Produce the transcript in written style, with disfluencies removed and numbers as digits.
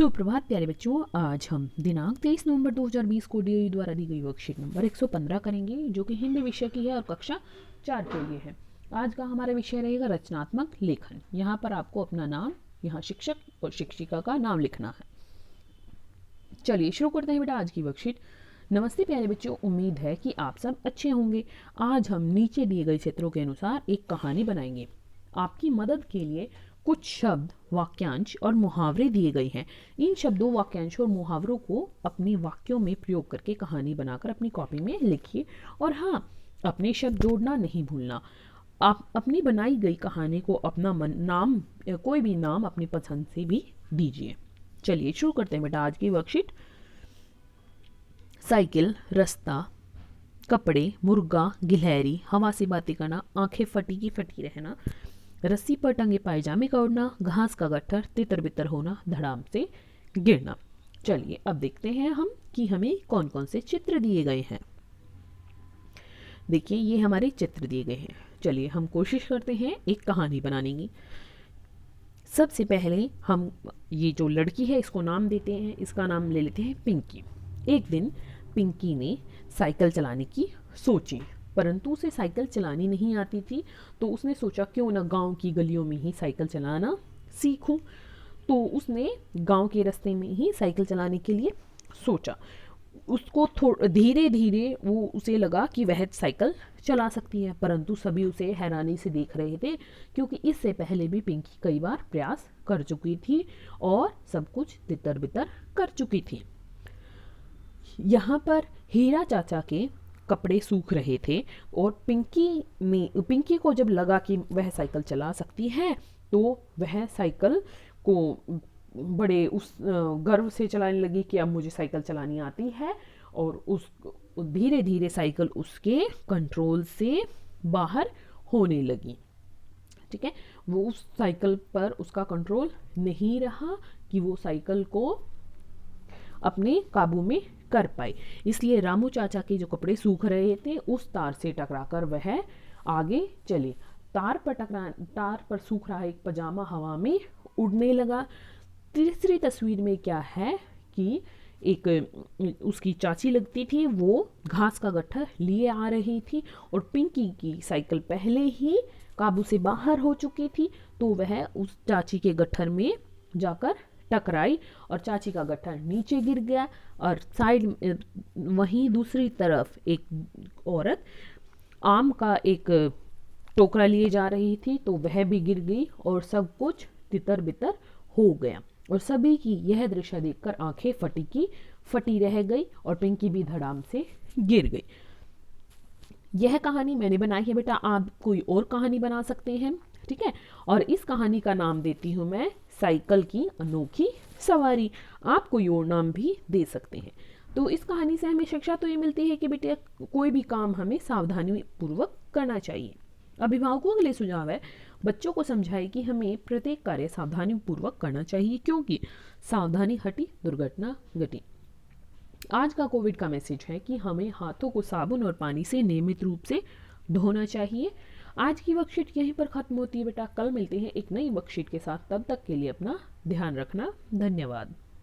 सुप्रभात प्यारे बच्चों। आज हम दिनांक 23 नवंबर 2020 को डीओई द्वारा दी गई वर्कशीट नंबर 115 करेंगे, जो कि हिंदी विषय की है और कक्षा 4 के लिए है। आज का हमारा विषय रहेगा रचनात्मक लेखन। यहाँ पर आपको अपना नाम, यहाँ शिक्षक और शिक्षिका का नाम लिखना है। चलिए शुरू करते हैं बेटा आज की वर्कशीट। नमस्ते प्यारे बच्चों, उम्मीद है कि आप सब अच्छे होंगे। आज हम नीचे दिए गए चित्रों के अनुसार एक कहानी बनाएंगे। आपकी मदद के लिए कुछ शब्द, वाक्यांश और मुहावरे दिए गए हैं। इन शब्दों, वाक्यांशों और मुहावरों को अपने वाक्यों में प्रयोग करके कहानी बनाकर अपनी कॉपी में लिखिए। और हाँ, अपने शब्द जोड़ना नहीं भूलना। आप अपनी बनाई गई कहानी को अपना नाम, कोई भी नाम अपनी पसंद से भी दीजिए। चलिए शुरू करते हैं बेटा आज की वर्कशीट। साइकिल, रास्ता, कपड़े, मुर्गा, गिलहरी, हवा से बातें करना, आंखें फटी की फटी रहना, रस्सी पर टंगे पायजामे का उड़ना, घास का गट्ठर, तितर बितर होना, धड़ाम से गिरना। चलिए अब देखते हैं हम कि हमें कौन कौन से चित्र दिए गए हैं। देखिए ये हमारे चित्र दिए गए हैं। चलिए हम कोशिश करते हैं एक कहानी बनाने की। सबसे पहले हम ये जो लड़की है इसको नाम देते हैं। इसका नाम ले लेते हैं पिंकी। एक दिन पिंकी ने साइकिल चलाने की सोची, परंतु उसे साइकिल चलानी नहीं आती थी। तो उसने सोचा क्यों ना गांव की गलियों में ही साइकिल चलाना सीखूं। तो उसने गांव के रास्ते में ही साइकिल चलाने के लिए सोचा। उसको धीरे धीरे उसे लगा कि वह साइकिल चला सकती है, परंतु सभी उसे हैरानी से देख रहे थे, क्योंकि इससे पहले भी पिंकी कई बार प्रयास कर चुकी थी और सब कुछ तितर बितर कर चुकी थी। यहाँ पर हीरा चाचा के कपड़े सूख रहे थे और पिंकी को जब लगा कि वह साइकिल चला सकती है, तो वह साइकिल को बड़े उस गर्व से चलाने लगी कि अब मुझे साइकिल चलानी आती है। और उस धीरे धीरे साइकिल उसके कंट्रोल से बाहर होने लगी। ठीक है, वो उस साइकिल पर उसका कंट्रोल नहीं रहा कि वो साइकिल को अपने काबू में कर पाए। इसलिए रामू चाचा के जो कपड़े सूख रहे थे उस तार से टकराकर वह आगे चले। तार पर सूख रहा एक पजामा हवा में उड़ने लगा। तीसरी तस्वीर में क्या है कि एक उसकी चाची लगती थी, वो घास का गट्ठर लिए आ रही थी और पिंकी की साइकिल पहले ही काबू से बाहर हो चुकी थी। तो वह उस चाची के गट्ठर में जाकर टकराई और चाची का गट्ठर नीचे गिर गया। और साइड वहीं दूसरी तरफ एक औरत आम का एक टोकरा लिए जा रही थी, तो वह भी गिर गई और सब कुछ तितर बितर हो गया। और सभी की यह दृश्य देखकर आंखें फटी रह गई और पिंकी भी धड़ाम से गिर गई। यह कहानी मैंने बनाई है बेटा, आप कोई और कहानी बना सकते हैं। ठीक है, और इस कहानी का नाम देती हूँ मैं साइकिल की अनोखी सवारी। आप कोई और नाम भी दे सकते हैं। तो इस कहानी से हमें शिक्षा तो ये मिलती है कि बेटे कोई भी काम हमें सावधानी पूर्वक करना चाहिए। अभिभावकों के लिए सुझाव है, बच्चों को समझाए कि हमें प्रत्येक कार्य सावधानी पूर्वक करना चाहिए, क्योंकि सावधानी हटी दुर्घटना घटी। आज का कोविड का मैसेज है कि हमें हाथों को साबुन और पानी से नियमित रूप से धोना चाहिए। आज की वर्कशीट यहीं पर खत्म होती है बेटा। कल मिलते हैं एक नई वर्कशीट के साथ। तब तक के लिए अपना ध्यान रखना। धन्यवाद।